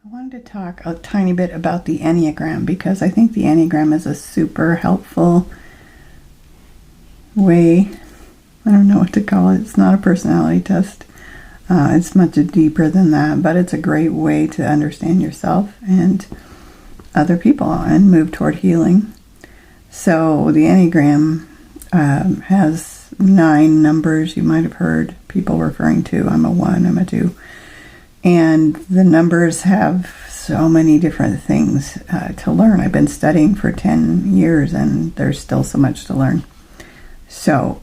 I wanted to talk a tiny bit about the Enneagram because I think the Enneagram is a super helpful way. I don't know what to call it. It's not a personality test. It's much deeper than that, but it's a great way to understand yourself and other people and move toward healing. So the Enneagram has 9 numbers you might have heard people referring to. I'm a 1, I'm a 2. And the numbers have so many different things to learn. I've been studying for 10 years and there's still so much to learn. So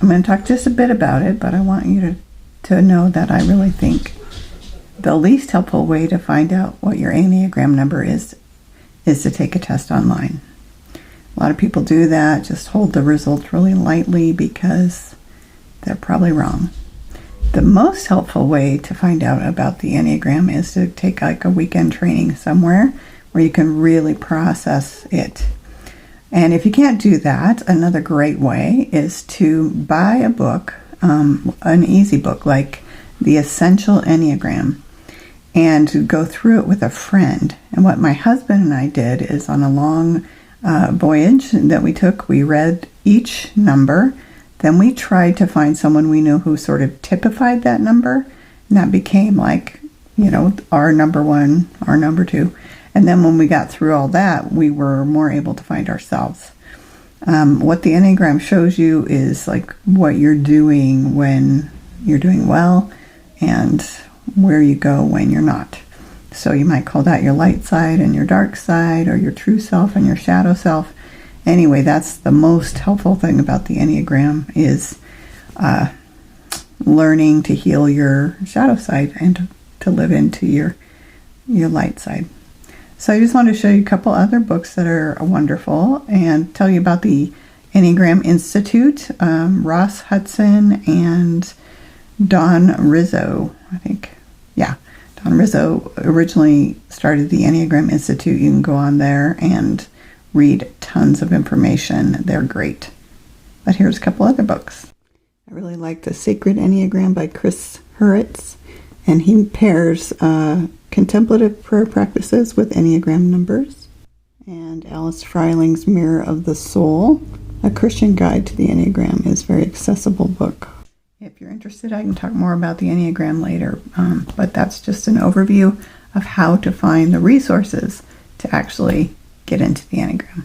I'm going to talk just a bit about it, but I want you to know that I really think the least helpful way to find out what your Enneagram number is to take a test online. A lot of people do that, just hold the results really lightly because they're probably wrong. The most helpful way to find out about the Enneagram is to take like a weekend training somewhere where you can really process it. And if you can't do that, another great way is to buy a book, an easy book like The Essential Enneagram, and to go through it with a friend. And what my husband and I did is on a long voyage that we took, we read each number. Then we tried to find someone we knew who sort of typified that number. And that became like, our number 1, our number 2. And then when we got through all that, we were more able to find ourselves. What the Enneagram shows you is like what you're doing when you're doing well and where you go when you're not. So you might call that your light side and your dark side, or your true self and your shadow self. Anyway, that's the most helpful thing about the Enneagram is learning to heal your shadow side and to live into your light side. So I just want to show you a couple other books that are wonderful and tell you about the Enneagram Institute, Ross Hudson and Don Rizzo, I think. Yeah, Don Rizzo originally started the Enneagram Institute. You can go on there and read tons of information. They're great. But here's a couple other books. I really like The Sacred Enneagram by Chris Hurwitz, and he pairs contemplative prayer practices with Enneagram numbers. And Alice Freiling's Mirror of the Soul, A Christian Guide to the Enneagram, is a very accessible book. If you're interested, I can talk more about the Enneagram later, but that's just an overview of how to find the resources to actually get into the Enneagram.